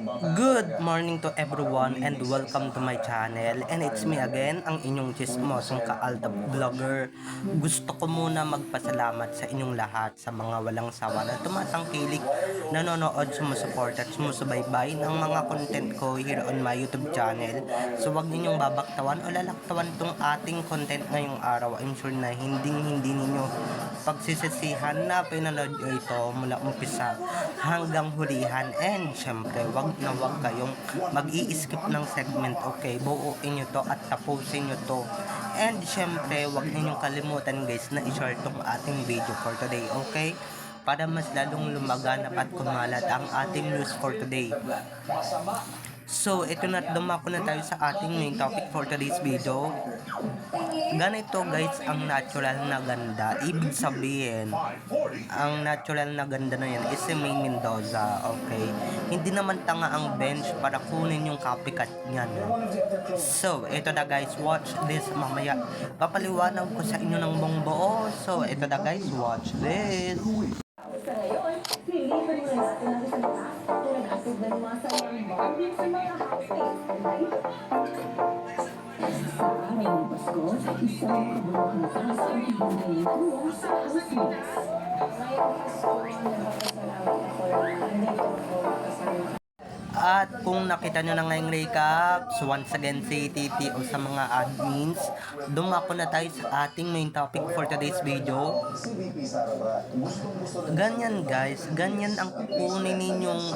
Good morning to everyone and welcome to my channel, and it's me again, ang inyong chismosong ka-alta vlogger. Gusto ko muna magpasalamat sa inyong lahat sa mga walang sawa na tumatangkilik, nanonood, sumusuport at sumusubaybay ng mga content ko here on my YouTube channel. So wag ninyong babaktawan o lalaktawan tong ating content ngayong araw. I'm sure na hindi ninyo pagsisisihan na pinanood nyo ito mula umpisa hanggang hulihan, and syempre wag na wag kayong mag-i-skip ng segment, okay? Buuin nyo to at tapusin nyo to. And syempre, wag ninyong kalimutan guys na i-share tong ating video for today, okay? Para mas lalong lumaganap at kumalat ang ating news for today. So, ito na, dumako na tayo sa ating main topic for today's video. Ganito guys ang natural na ganda. Ibig sabihin, ang natural na ganda na yan is si Maine Mendoza, okay? Hindi naman tanga ang bench para kunin yung copycat niyan. So, ito na guys, watch this mamaya. Papaliwanag ko sa inyo ng buong buo. So, ito na guys, watch this. Sa ngayon, niliban mo na natin ang isang task na nag-hatid ng masayang bonding sa mga housemates. Sa araw ng Pasko, isang kabuluhang task ang ibigay mo sa housemates. Ngayong Pasko, nagpapasalamat ako na nandito ako kasama. At kung nakita nyo na ngayong recap, so once again si Titi o sa mga admins, dumako na tayo sa ating main topic for today's video. Ganyan guys, ganyan ang kukunin ninyong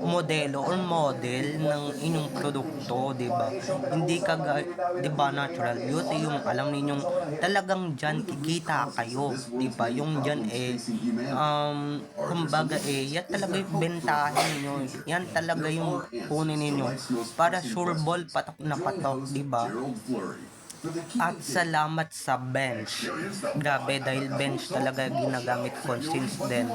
modelo or model ng inyong produkto, diba? Hindi ka, diba, natural beauty, yung alam ninyong talagang dyan kikita kayo, diba? Yung dyan kumbaga yan talaga yung bentahin ninyo. Yan talaga yung kunin ninyo para sure ball patok na patok, diba? At salamat sa bench. Grabe, dahil bench talaga ginagamit ko since then.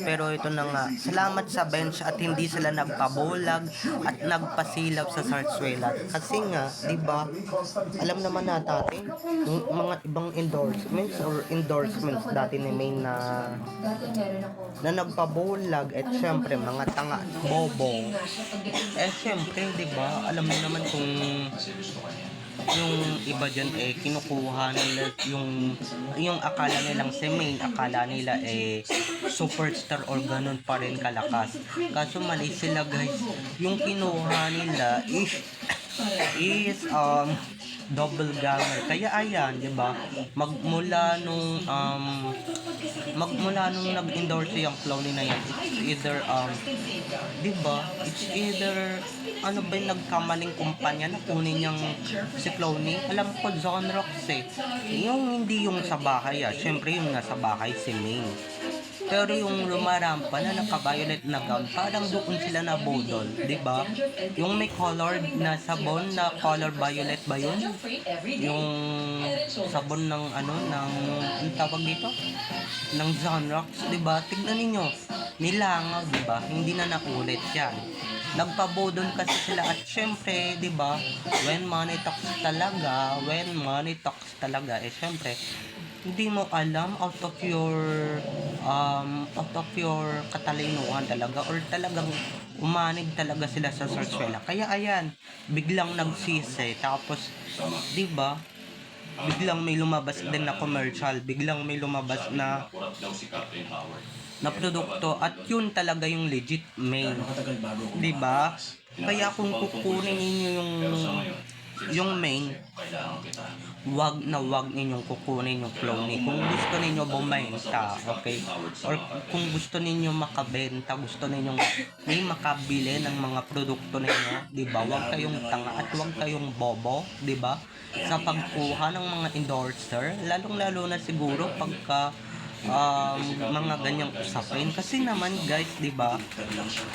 Pero ito na nga, salamat sa bench at hindi sila nagpabulag at nagpasilap sa Sarsuela. Kasi nga, diba, alam naman natin yung mga ibang endorsements dati ni Maine na nagpabulag, at syempre mga tanga at bobo. Syempre, diba, alam mo naman kung yung iba dyan kinukuha nila yung akala nilang si Maine, akala nila superstar or ganun pa rin kalakas. Kaso mali sila guys, yung kinuha nila is double ganger. Kaya ayan, 'di ba? Magmula nung nag-endorse yung Clowny na yan, it's either 'di ba? It's either ano ba yung nagkamaling kumpanya na kunin yung si Clowny? Alam ko Zonrox yung hindi yung sa bahay syempre yung nasa bahay si Maine. Pero yung lumarampa na naka-violet na gown, parang doon sila na bodol, di ba? Yung may colored na sabon na color violet ba yun? Yung sabon ng ang tawag dito? Ng Zonrox, di ba? Tignan niyo, nilangaw, di ba? Hindi na nakulit yan. Nagpabodol kasi sila at syempre, di ba? When money talks talaga, syempre, hindi mo alam out of your katalinuhan talaga, or talagang umanig talaga sila sa Sarsuela. Kaya ayan, biglang nagsisi, tapos 'di ba? Biglang may lumabas din na commercial, biglang may lumabas na produkto, at yun talaga yung legit Maine, 'di ba? Kaya kung kukunin niyo yung Maine, wag na wag ninyong kukunin yung Clowny. Kung gusto ninyo bumenta, okay? Or kung gusto ninyo makabenta, gusto ninyong may makabili ng mga produkto ninyo, 'di ba? Wag kayong tanga at wag kayong bobo, 'di ba? Sa pagkuha ng mga endorser, lalong-lalo na siguro pagka mga ganyang usapin. Kasi naman guys, 'di ba?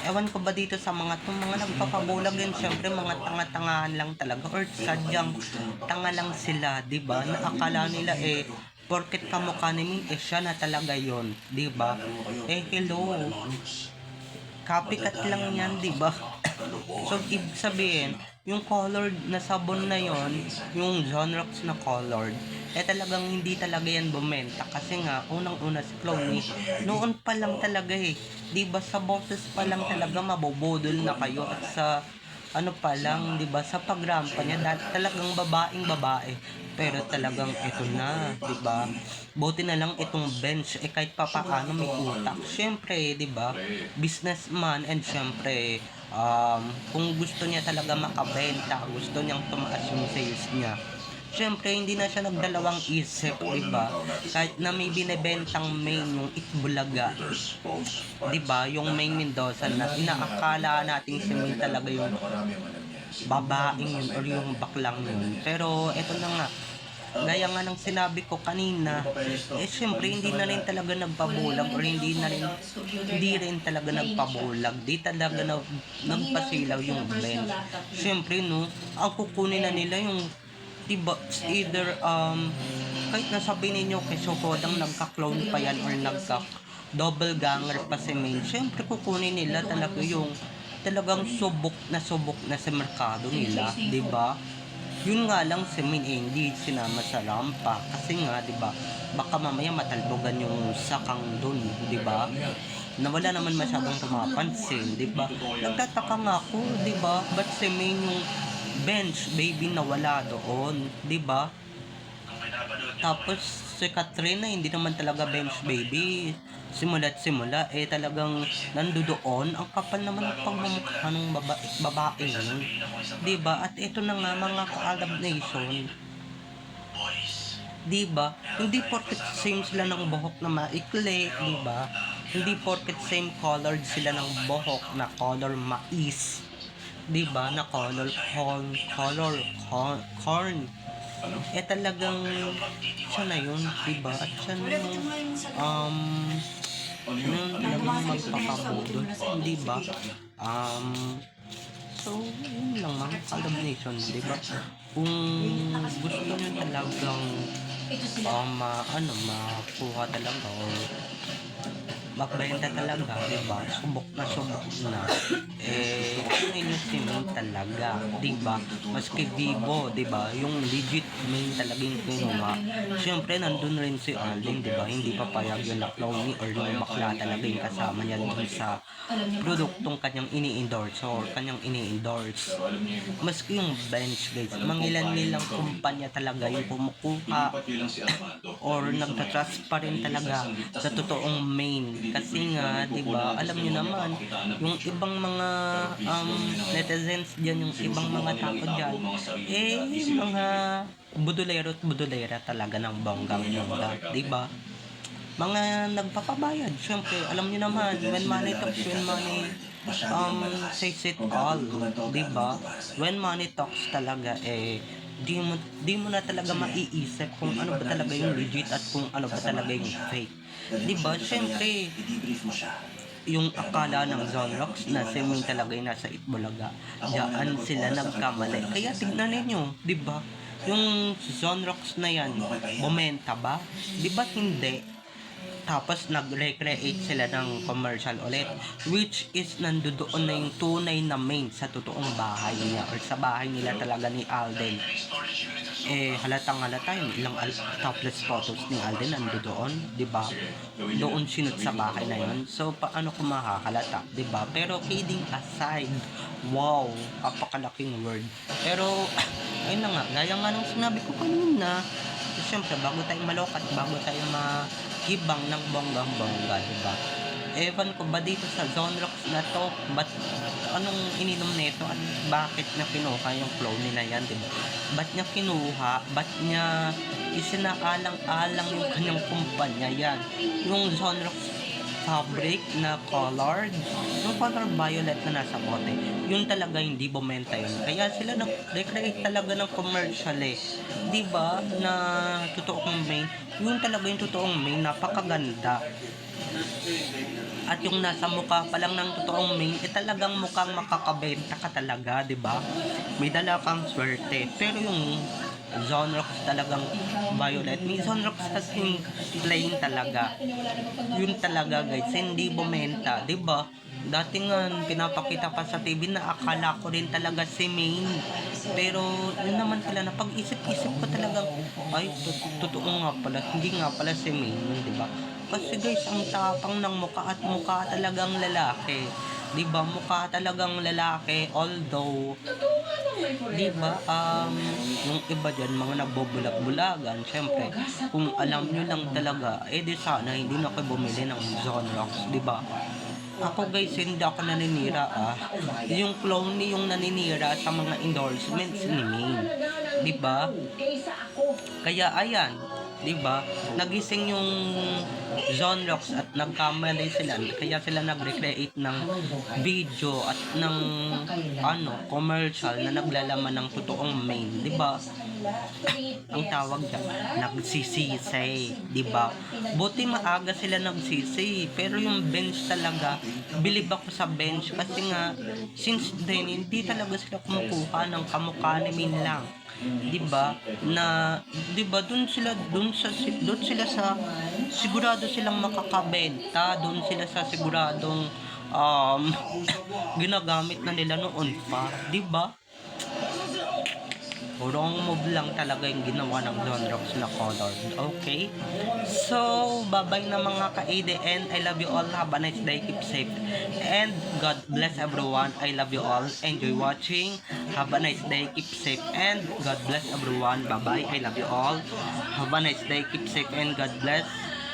Ewan ko ba dito sa mga nagpapabulag din, syempre mga tanga-tangahan lang talaga, or sadyang tanga lang sila, 'di ba? Na akala nila porket kamukha ni Ming siya na talaga 'yon, 'di ba? Hello. copycat lang yan, di ba? So, ibig sabihin, yung colored na sabon na yon, yung Zonrox na colored, talagang hindi talaga yan bumenta kasi nga, unang-una si Clowny, noon pa lang talaga di ba sa boses pa lang talaga mabobodol na kayo at sa ano pa lang, di ba, sa pagrampa niya, talagang babaeng babae. Pero talagang ito na, di ba? Buti na lang itong bench, kahit pa paano may utak. Siyempre, di ba, businessman and siyempre, kung gusto niya talaga makabenta, gusto niyang tumaas yung sales niya. Siyempre, hindi na siya nagdalawang isip, di ba? Kahit na may binibentang main yung Itbulaga, di ba? Yung main Mendoza na inaakala nating si May talaga yung babaeng yun or yung baklang yun. Pero eto na nga, gaya nga ng sinabi ko kanina, syempre hindi na rin talaga nagpabulag or hindi rin talaga nagpabulag, di talaga nagpasilaw yung bench. Syempre no, ang kukunin na nila yung diba, either kahit nasabihin ninyo kay Sokodang nagka-clone pa yan or double ganger pa si Main, syempre kukunin nila talaga yung talagang subok na sa merkado nila, di ba? Yun nga lang si Main hindi sinama sa rampa kasi nga, di ba, baka mamaya matalbogan yung sakang dun, di ba? Na wala naman masyadong pumapansin, di ba? Nagtataka nga ako, di ba? Ba't si Main yung bench baby na wala doon, di ba? Tapos si Katrina hindi naman talaga bench baby. Simula't simula talagang nandoon ang kapal naman ng pagmumukha ng babae yun. 'Di ba? At ito na nga mga ka-Arab Nation. 'Di ba? Hindi porket same sila ng buhok na maikli, 'di ba? Hindi porket same colored sila ng buhok na color mais. 'Di ba? Na corn. Talagang siya na yun, 'di ba? At siya na yung yun talagang magpapabudol, 'di ba? So, yun lang mga collaboration, 'di ba? Kung gusto niyo talagang makuha talaga or magbenta talaga, di ba? Subok na. Yun yung si Main talaga, di ba? Maski Vivo, di ba? Yung legit Main talaga yung kinuha. Siyempre, nandun rin si Arling, di ba? Hindi pa payag yung Clowny or yung bakla talaga yung kasama niya dun sa produktong kanyang ini-endorse or kanyang ini-endorse. Maski yung bench, guys, mangilan nilang kumpanya talaga yung kumukuha or nagtatrust pa rin talaga sa totoong Main. Kasi nga, 'di ba? Alam niyo naman, yung ibang mga netizens diyan, yung ibang mga tao diyan, yung mga budolero at budolera talaga ng bonggang-bongga, 'di ba? Mga nagpapabayad, syempre, alam niyo naman, when money talks, when money says it all, 'di ba? When money talks talaga di mo na talaga maiisip kung ano ba talaga yung legit at kung ano ba talaga yung fake. Di ba? Siyempre, yung akala ng Zonrox na si Main talaga yung nasa Itbulaga, diyan sila nagkamali. Kaya tignan ninyo, di ba? Yung Zonrox na yan, bumenta ba? Di ba hindi? Tapos nag-recreate sila ng commercial ulit, which is nandoon na yung tunay na Main sa totoong bahay niya or sa bahay nila talaga ni Alden. Halatang halata yung ilang topless photos ni Alden nandoon, di ba? Doon sinut sa bahay na yon. So paano ko mahahalata, di ba? Pero kidding aside, wow, apakalaking word. Pero ayun na nga, gaya nga nung sinabi ko kanina, siyempre bago tayo malokat, bago tayo magibang ng bonggang-bongga, diba? Ewan ko ba dito sa Zonrox na to, anong ininom nito at bakit niya kinuha yung flow nila yan, diba? Ba't niya kinuha, ba't niya isinaalang-alang yung kanyang kumpanya yan? Yung Zonrox fabric na colored, yung color violet na nasa bote, yun talaga hindi bumenta yun. Kaya sila nag-recreate talaga ng commercial diba, na totoong Main, yun talaga yung totoong Main, napakaganda. At yung nasa mukha pa lang ng totoong Main, talagang mukhang makakabenta ka talaga, diba? May dala kang swerte. Pero yung Zonrox talagang violet. May Zonrox kasing plain talaga. Yun talaga guys, hindi bumenta, 'di ba? Dati nga, pinapakita pa sa TV na akala ko rin talaga si Maine. Pero, yun naman pala, na pag-isip-isip ko talagang, ay, totoo nga pala, hindi nga pala si Maine, di ba? Kasi guys, ang tapang ng mukha at mukha talagang lalaki. Di ba? Mukha talagang lalaki, although, di ba, yung iba dyan, mga nagbobulag-bulagan, syempre, kung alam nyo lang talaga, di sana, hindi na kayo bumili ng Zonrox, di ba? Ako guys, hindi ako naninira Yung clone yung naninira sa mga endorsements ni Maine. Di ba? Kaya ayan, di ba? Nagising yung Zonrox at nagkamali sila. Kaya sila nag-recreate ng video at ng commercial na naglalaman ng totoong Maine. Di ba? Ang tawag dyan, nagsisisi, di ba? Buti maaga sila nagsisi, pero yung bench talaga, bilib ako sa bench kasi nga, since then, hindi talaga sila kumukuha ng kamukha ni Min lang. Di ba? Na, di ba, doon sila sa sigurado silang makakabenta, doon sila sa siguradong ginagamit na nila noon pa, di ba? Wrong move lang talaga yung ginawa ng Zonrox na color. Okay? So, bye-bye na mga ka-ADN. I love you all. Have a nice day. Keep safe. And God bless everyone. I love you all. Enjoy watching. Have a nice day. Keep safe. And God bless everyone. Bye-bye. I love you all. Have a nice day. Keep safe. And God bless.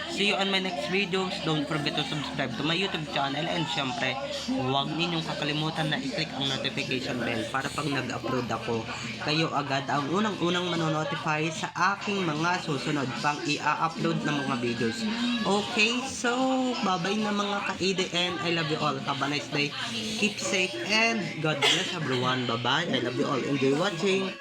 See you on my next videos. Don't forget to subscribe to my YouTube channel. And syempre, huwag ninyong kakalimutan na i-click ang notification bell para pag nag-upload ako, kayo agad ang unang-unang manonotify sa aking mga susunod pang i-upload na mga videos. Okay, so bye-bye na mga ka-ADN. I love you all. Have a nice day. Keep safe and God bless everyone. Bye-bye. I love you all. Enjoy watching.